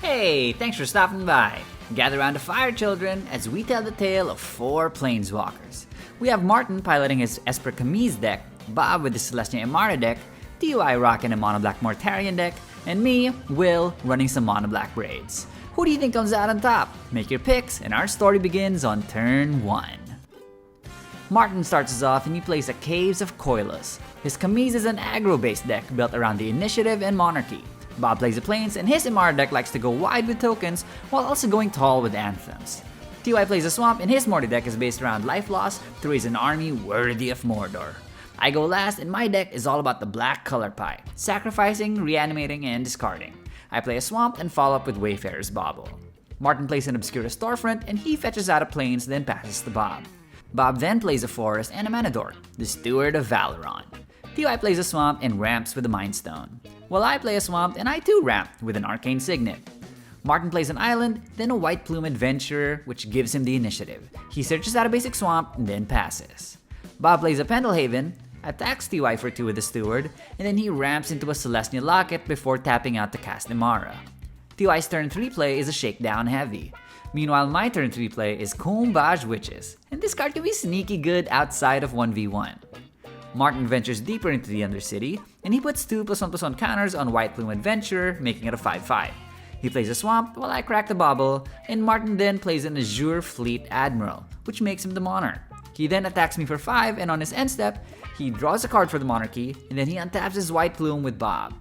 Hey, thanks for stopping by. Gather around the fire, children, as we tell the tale of 4 planeswalkers. We have Martin piloting his Esper Kamiz deck, Bob with the Celestia Emmara deck, TUI rocking a mono-black Mortarion deck, and me, Will, running some mono-black Braids. Who do you think comes out on top? Make your picks, and our story begins on turn 1. Martin starts us off and he plays a Caves of Koilos. His Kamiz is an aggro-based deck built around the Initiative and Monarchy. Bob plays the Plains, and his Emmara deck likes to go wide with tokens while also going tall with anthems. TY plays a Swamp, and his Morty deck is based around life loss to raise an army worthy of Mordor. I go last, and my deck is all about the black color pie, sacrificing, reanimating, and discarding. I play a Swamp and follow up with Wayfarer's Bauble. Martin plays an Obscura Storefront, and he fetches out a Plains, then passes to Bob. Bob then plays a Forest and a Manador, the Steward of Valoron. TY plays a Swamp and ramps with a Mind Stone, while I play a Swamp and I too ramp with an Arcane Signet. Martin plays an Island, then a White Plume Adventurer, which gives him the initiative. He searches out a basic Swamp and then passes. Bob plays a Pendelhaven, attacks TY for 2 with the Steward, and then he ramps into a Celestial Locket before tapping out to cast Emmara. TY's turn 3 play is a Shakedown Heavy. Meanwhile, my turn 3 play is Combage Witches, and this card can be sneaky good outside of 1v1. Martin ventures deeper into the Undercity, and he puts 2+1/+1 counters on White Plume Adventurer, making it a 5/5. He plays a Swamp while I crack the Bauble, and Martin then plays an Azure Fleet Admiral, which makes him the Monarch. He then attacks me for 5, and on his end step, he draws a card for the Monarchy, and then he untaps his White Plume with Bob.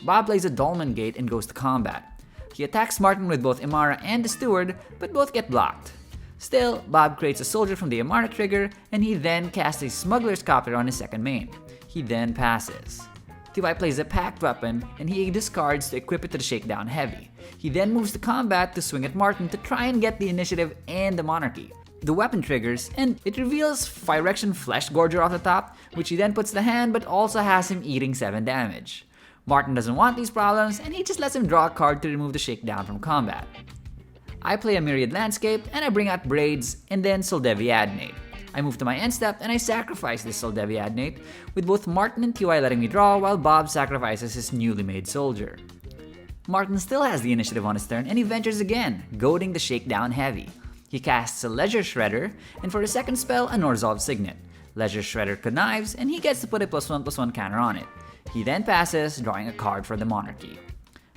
Bob plays a Dolmen Gate and goes to combat. He attacks Martin with both Emmara and the Steward, but both get blocked. Still, Bob creates a soldier from the Emmara trigger, and he then casts a Smuggler's Copter on his second main. He then passes. TY plays a Packed Weapon, and he discards to equip it to the Shakedown Heavy. He then moves to combat to swing at Martin to try and get the initiative and the Monarchy. The weapon triggers, and it reveals Phyrexian Flesh Gorger off the top, which he then puts to the hand but also has him eating 7 damage. Martin doesn't want these problems, and he just lets him draw a card to remove the Shakedown from combat. I play a Myriad Landscape, and I bring out Braids, and then Soldevi Adnate. I move to my end step, and I sacrifice this Soldevi Adnate, with both Martin and TY letting me draw, while Bob sacrifices his newly made soldier. Martin still has the initiative on his turn, and he ventures again, goading the Shakedown Heavy. He casts a Leisure Shredder, and for the second spell, a Norzov Signet. Leisure Shredder connives, and he gets to put a +1/+1 counter on it. He then passes, drawing a card for the Monarchy.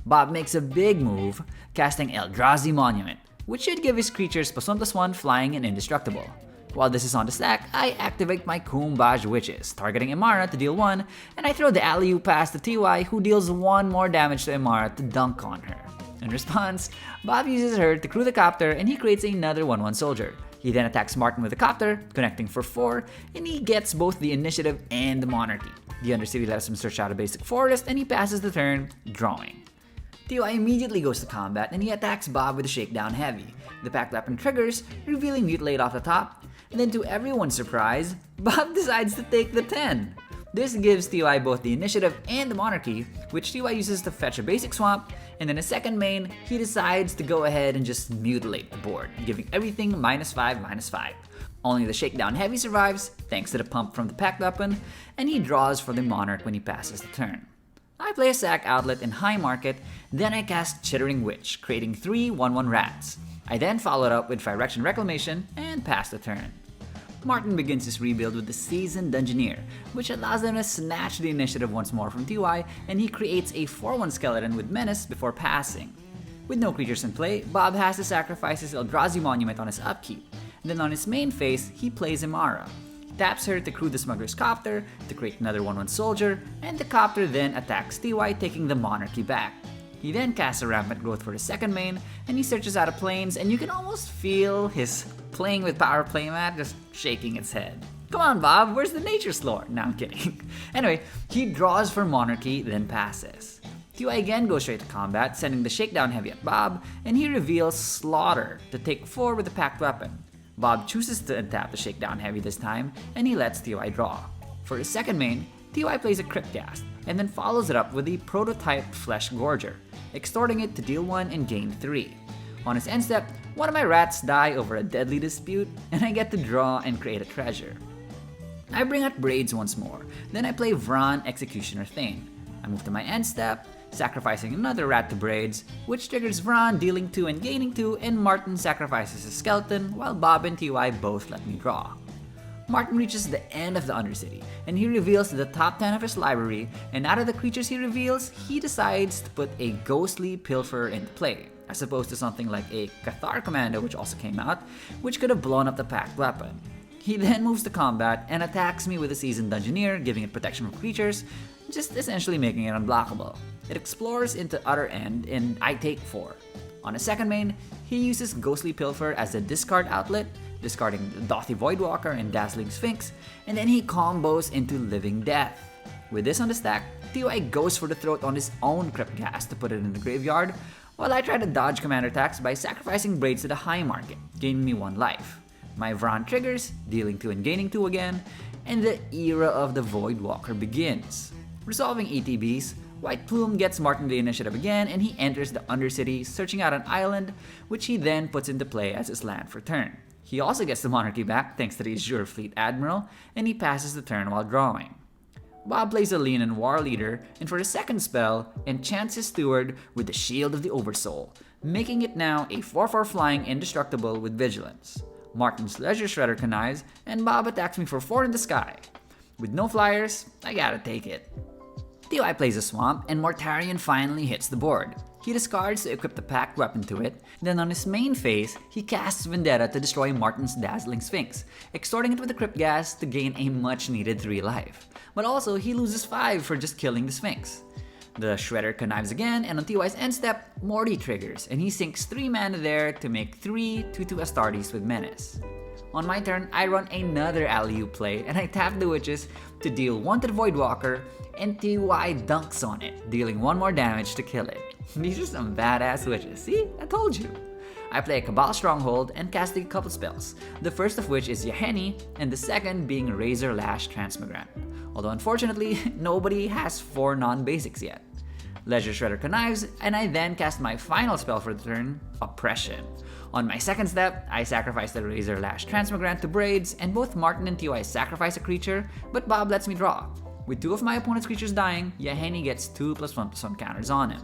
Bob makes a big move, casting Eldrazi Monument, which should give his creatures +1/+1 flying and indestructible. While this is on the stack, I activate my Combage Witches, targeting Emmara to deal 1, and I throw the alley-oop pass to TY, who deals 1 more damage to Emmara to dunk on her. In response, Bob uses her to crew the Copter, and he creates another 1/1 soldier. He then attacks Martin with the Copter, connecting for 4, and he gets both the initiative and the Monarchy. The Undercity lets him search out a basic forest, and he passes the turn, drawing. TY immediately goes to combat, and he attacks Bob with a Shakedown Heavy. The Packed Weapon triggers, revealing Mutilate off the top, and then to everyone's surprise, Bob decides to take the 10. This gives TY both the initiative and the Monarchy, which TY uses to fetch a basic Swamp, and then a second main, he decides to go ahead and just mutilate the board, giving everything -5/-5. Only the Shakedown Heavy survives, thanks to the pump from the Packed Weapon, and he draws for the Monarch when he passes the turn. I play a Sack Outlet in High Market, then I cast Chittering Witch, creating 3 1/1 rats. I then follow it up with Phyrexian Reclamation and pass the turn. Martin begins his rebuild with the Seasoned Dungeoneer, which allows him to snatch the initiative once more from TY, and he creates a 4/1 skeleton with Menace before passing. With no creatures in play, Bob has to sacrifice his Eldrazi Monument on his upkeep. Then on his main phase, he plays Emmara. He taps her to crew the Smuggler's Copter to create another 1/1 soldier, and the Copter then attacks TY, taking the Monarchy back. He then casts a Rampant Growth for his second main, and he searches out a Plains, and you can almost feel his playing with power playmat just shaking its head. Come on, Bob, where's the Nature's Lore? No, I'm kidding. Anyway, he draws for Monarchy, then passes. TY again goes straight to combat, sending the Shakedown Heavy at Bob, and he reveals Slaughter to take 4 with the Packed Weapon. Bob chooses to untap the Shakedown Heavy this time, and he lets TY draw. For his second main, TY plays a Cryptcast, and then follows it up with a Prototype Flesh Gorger, extorting it to deal 1 and gain 3. On his end step, one of my rats die over a deadly dispute, and I get to draw and create a treasure. I bring out Braids once more, then I play Vran Executioner Thane. I move to my end step, sacrificing another rat to Braids, which triggers Vron dealing 2 and gaining 2, and Martin sacrifices a skeleton, while Bob and TY both let me draw. Martin reaches the end of the Undercity, and he reveals the top 10 of his library, and out of the creatures he reveals, he decides to put a ghostly pilfer into play, as opposed to something like a Cathar Commando, which also came out, which could have blown up the packed weapon. He then moves to combat and attacks me with a Seasoned Dungeoneer, giving it protection from creatures, just essentially making it unblockable. It explores into Utter End, and I take 4. On his second main, he uses Ghostly Pilfer as a discard outlet, discarding Dothy Voidwalker and Dazzling Sphinx, and then he combos into Living Death. With this on the stack, TY goes for the throat on his own Crypt Gas to put it in the graveyard, while I try to dodge commander attacks by sacrificing Braids to the high market, gaining me 1 life. My Vron triggers, dealing 2 and gaining 2 again, and the era of the Voidwalker begins. Resolving ETBs, White Plume gets Martin the initiative again, and he enters the Undercity, searching out an island, which he then puts into play as his land for turn. He also gets the Monarchy back thanks to the Azure Fleet Admiral, and he passes the turn while drawing. Bob plays a Lean and War Leader, and for his second spell, enchants his Steward with the Shield of the Oversoul, making it now a 4/4 flying indestructible with Vigilance. Martin's Leisure Shredder connives, and Bob attacks me for 4 in the sky. With no flyers, I gotta take it. TY plays a Swamp, and Mortarion finally hits the board. He discards to equip the packed weapon to it, then on his main phase, he casts Vendetta to destroy Martin's Dazzling Sphinx, extorting it with the Crypt Gas to gain a much needed 3 life. But also, he loses 5 for just killing the Sphinx. The Shredder connives again, and on TY's end step, Morty triggers, and he sinks 3 mana there to make 3 2/2 Astartes with Menace. On my turn, I run another alley-oop play, and I tap the Witches to deal 1 to the Voidwalker, and TY dunks on it, dealing 1 more damage to kill it. These are some badass Witches, see? I told you! I play a Cabal Stronghold and cast a couple spells, the first of which is Yahenni, and the second being Razor Lash Transmigrant. Although unfortunately, nobody has 4 non-basics yet. Leisure Shredder connives, and I then cast my final spell for the turn, Oppression. On my second step, I sacrifice the Razor Lash Transmigrant to Braids, and both Martin and TY sacrifice a creature, but Bob lets me draw. With 2 of my opponent's creatures dying, Yahenni gets 2+1/+1 counters on him.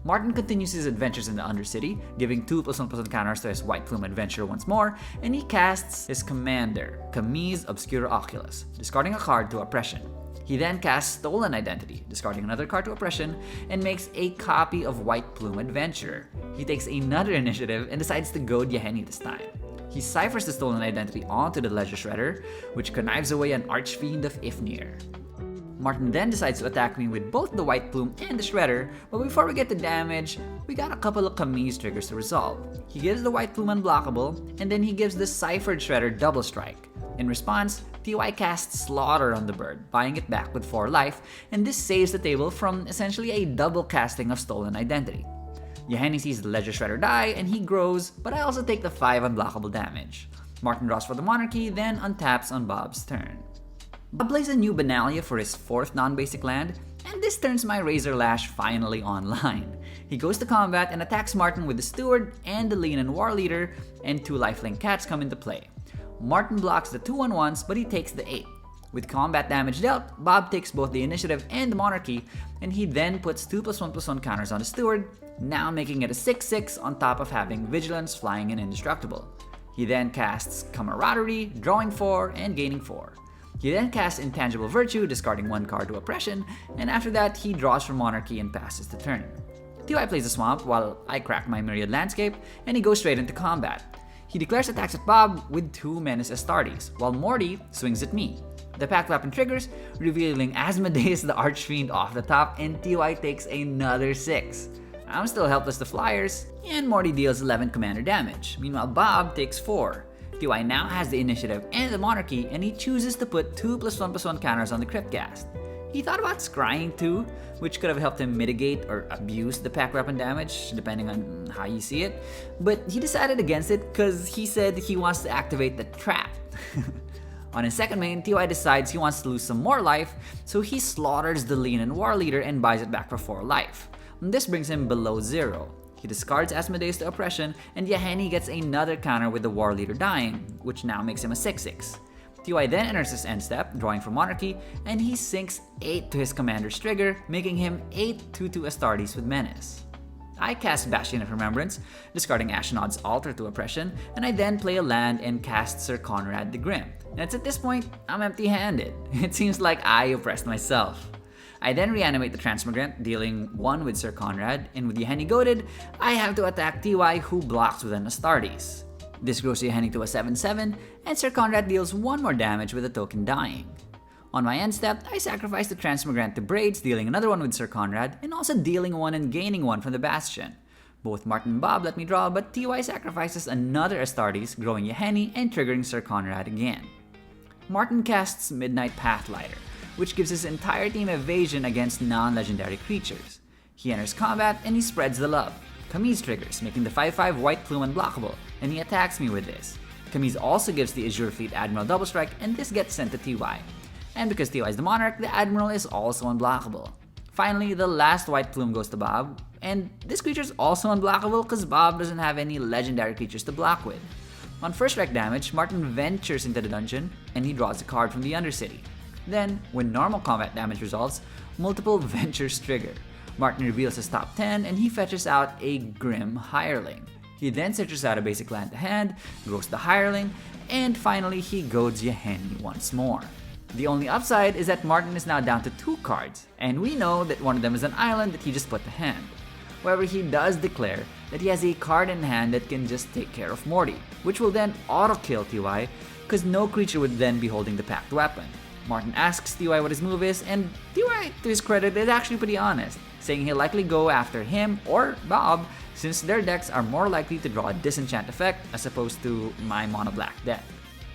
Martin continues his adventures in the Undercity, giving 2+1/+1 counters to his White Plume adventure once more, and he casts his commander, Kamiz Obscura Oculus, discarding a card to Oppression. He then casts Stolen Identity, discarding another card to Oppression, and makes a copy of White Plume Adventurer. He takes another initiative and decides to goad Yahenni this time. He ciphers the Stolen Identity onto the Leisure Shredder, which connives away an Archfiend of Ifnir. Martin then decides to attack me with both the White Plume and the Shredder, but before we get to damage, we got a couple of Kamiz triggers to resolve. He gives the White Plume unblockable, and then he gives the Ciphered Shredder double strike. In response, TY casts Slaughter on the bird, buying it back with 4 life, and this saves the table from essentially a double casting of Stolen Identity. Yahenni sees the Leisure Shredder die, and he grows, but I also take the 5 unblockable damage. Martin draws for the Monarchy, then untaps on Bob's turn. Bob plays a new Benalia for his 4th non-basic land, and this turns my Razor Lash finally online. He goes to combat and attacks Martin with the Steward and the Lean and War Leader, and 2 lifelink cats come into play. Martin blocks the 2/1s, but he takes the 8. With combat damage dealt, Bob takes both the initiative and the Monarchy, and he then puts 2+1/+1 counters on the Steward, now making it a 6/6 on top of having Vigilance, Flying, and Indestructible. He then casts Camaraderie, drawing 4 and gaining 4. He then casts Intangible Virtue, discarding 1 card to Oppression, and after that, he draws for Monarchy and passes the turn. TY plays a Swamp while I crack my Myriad Landscape, and he goes straight into combat. He declares attacks at Bob with 2 Menace Astartes, while Morty swings at me. The packed weapon triggers, revealing Asmodeus the Archfiend off the top, and TY takes another 6. I'm still helpless to flyers, and Morty deals 11 commander damage. Meanwhile, Bob takes 4. TY now has the initiative and the Monarchy, and he chooses to put 2+1/+1 counters on the Crypt Gas. He thought about scrying too, which could have helped him mitigate or abuse the pack weapon damage, depending on how you see it, but he decided against it because he said he wants to activate the trap. On his second main, TY decides he wants to lose some more life, so he slaughters the Lean and War Leader and buys it back for 4 life. This brings him below 0. He discards Asmodeus to Oppression, and Yahenni gets another counter with the War Leader dying, which now makes him a 6/6. TY then enters his end step, drawing from Monarchy, and he sinks 8 to his commander's trigger, making him 8 2/2 Astartes with Menace. I cast Bastion of Remembrance, discarding Ashnod's Altar to Oppression, and I then play a land and cast Sir Conrad the Grim. And it's at this point, I'm empty-handed. It seems like I oppressed myself. I then reanimate the Transmigrant, dealing 1 with Sir Conrad, and with Yeheni goaded, I have to attack TY, who blocks with an Astartes. This grows Yeheni to a 7/7, and Sir Conrad deals 1 more damage with a token dying. On my end step, I sacrifice the Transmigrant to Braids, dealing another 1 with Sir Conrad, and also dealing 1 and gaining 1 from the Bastion. Both Martin and Bob let me draw, but TY sacrifices another Astartes, growing Yeheni and triggering Sir Conrad again. Martin casts Midnight Pathlighter, which gives his entire team evasion against non-legendary creatures. He enters combat and he spreads the love. Kamiz triggers, making the 5/5 White Plume unblockable, and he attacks me with this. Kamiz also gives the Azure Fleet Admiral double strike, and this gets sent to TY. And because TY is the Monarch, the Admiral is also unblockable. Finally, the last White Plume goes to Bob, and this creature is also unblockable because Bob doesn't have any legendary creatures to block with. On first strike damage, Martin ventures into the dungeon, and he draws a card from the Undercity. Then, when normal combat damage resolves, multiple ventures trigger. Martin reveals his top 10, and he fetches out a Grim Hireling. He then searches out a basic land to hand, grows the Hireling, and finally he goads Yeheni once more. The only upside is that Martin is now down to 2 cards, and we know that one of them is an island that he just put to hand. However, he does declare that he has a card in hand that can just take care of Morty, which will then auto-kill TY, because no creature would then be holding the packed weapon. Martin asks TY what his move is, and TY, to his credit, is actually pretty honest, saying he'll likely go after him or Bob, since their decks are more likely to draw a disenchant effect as opposed to my mono black deck.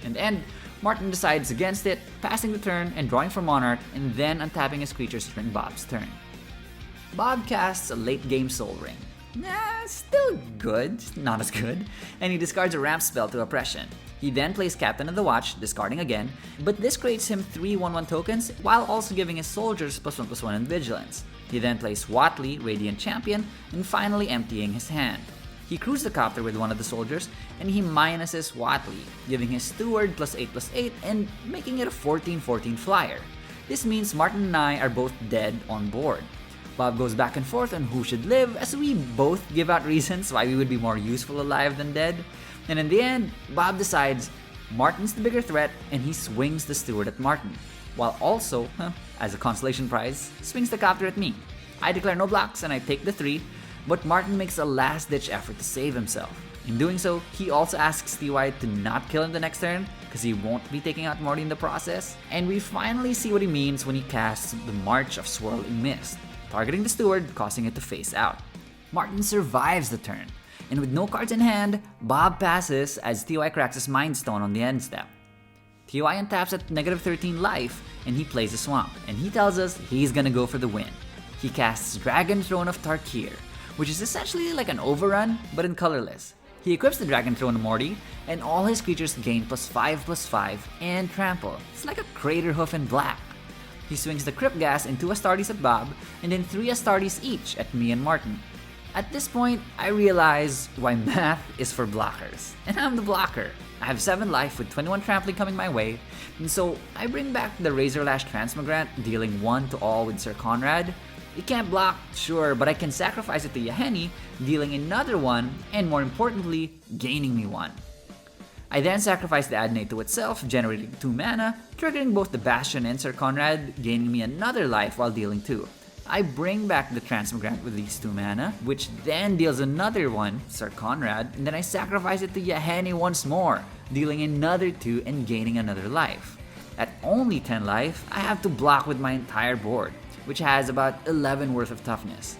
In the end, Martin decides against it, passing the turn and drawing for Monarch, and then untapping his creatures during Bob's turn. Bob casts a late game Soul Ring. Still good, not as good, and he discards a ramp spell to Oppression. He then plays Captain of the Watch, discarding again, but this creates him 3 1/1 tokens while also giving his soldiers +1/+1 in Vigilance. He then plays Watley, Radiant Champion, and finally emptying his hand. He crews the copter with one of the soldiers, and he minuses Watley, giving his steward +8/+8 and making it a 14/14 flyer. This means Martin and I are both dead on board. Bob goes back and forth on who should live, as we both give out reasons why we would be more useful alive than dead. And in the end, Bob decides Martin's the bigger threat, and he swings the steward at Martin, while also, as a consolation prize, swings the copter at me. I declare no blocks and I take the 3, but Martin makes a last-ditch effort to save himself. In doing so, he also asks TY to not kill him the next turn, because he won't be taking out Morty in the process, and we finally see what he means when he casts the March of Swirling Mist, targeting the steward, causing it to face out. Martin survives the turn, and with no cards in hand, Bob passes as TY cracks his Mind Stone on the end step. TY untaps at -13 life, and he plays a Swamp, and he tells us he's gonna go for the win. He casts Dragon Throne of Tarkir, which is essentially like an overrun, but in colorless. He equips the Dragon Throne to Morty, and all his creatures gain +5/+5 and Trample. It's like a Crater Hoof in black. He swings the Crypt Gas and 2 Astartes at Bob, and then 3 Astartes each at me and Martin. At this point, I realize why math is for blockers, and I'm the blocker. I have 7 life with 21 trampling coming my way, and so I bring back the Razorlash Transmigrant, dealing 1 to all with Sir Conrad. It can't block, sure, but I can sacrifice it to Yeheni, dealing another 1, and more importantly, gaining me 1. I then sacrifice the Adnate to itself, generating 2 mana, triggering both the Bastion and Sir Conrad, gaining me another life while dealing 2. I bring back the Transmigrant with these 2 mana, which then deals another 1, Sir Conrad, and then I sacrifice it to Yeheni once more, dealing another 2 and gaining another life. At only 10 life, I have to block with my entire board, which has about 11 worth of toughness.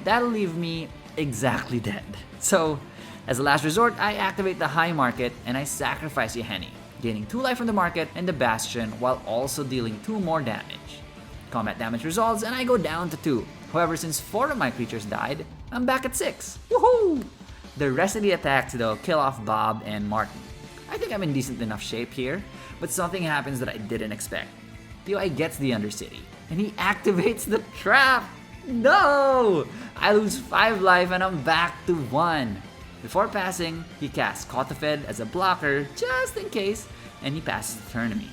That'll leave me exactly dead. So, as a last resort, I activate the High Market and I sacrifice Yeheni, gaining 2 life from the market and the Bastion while also dealing 2 more damage. Combat damage resolves and I go down to 2. However, since 4 of my creatures died, I'm back at 6. Woohoo! The rest of the attacks though kill off Bob and Martin. I think I'm in decent enough shape here, but something happens that I didn't expect. TY gets the Undercity, and he activates the trap! No! I lose 5 life and I'm back to 1. Before passing, he casts Kotafed as a blocker just in case, and he passes the turn to me.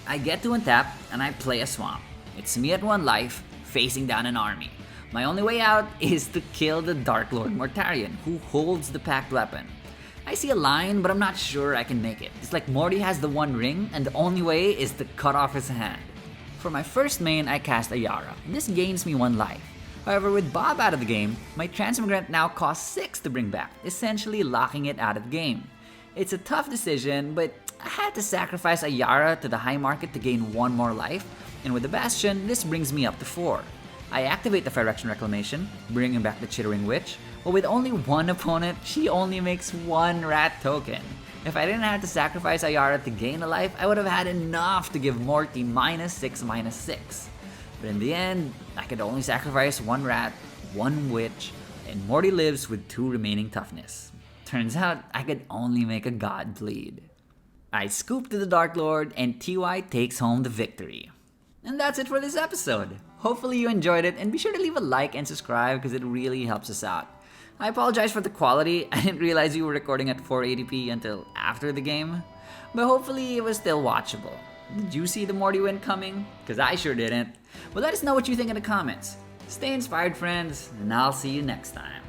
I get to untap, and I play a swamp. It's me at 1 life, facing down an army. My only way out is to kill the Dark Lord Mortarion, who holds the packed weapon. I see a line, but I'm not sure I can make it. It's like Morty has the 1 ring, and the only way is to cut off his hand. For my first main, I cast Ayara. This gains me 1 life. However, with Bob out of the game, my Transmigrant now costs 6 to bring back, essentially locking it out of the game. It's a tough decision, but I had to sacrifice Ayara to the high market to gain 1 more life, and with the Bastion, this brings me up to 4. I activate the Phyrexian Reclamation, bringing back the Chittering Witch, but with only 1 opponent, she only makes 1 rat token. If I didn't have to sacrifice Ayara to gain a life, I would have had enough to give Morty -6/-6. But in the end, I could only sacrifice 1 rat, 1 witch, and Morty lives with 2 remaining toughness. Turns out, I could only make a god bleed. I scoop to the Dark Lord, and TY takes home the victory. And that's it for this episode. Hopefully you enjoyed it, and be sure to leave a like and subscribe because it really helps us out. I apologize for the quality. I didn't realize you were recording at 480p until after the game, but hopefully it was still watchable. Did you see the Morty win coming? Because I sure didn't. Well, let us know what you think in the comments. Stay inspired, friends, and I'll see you next time.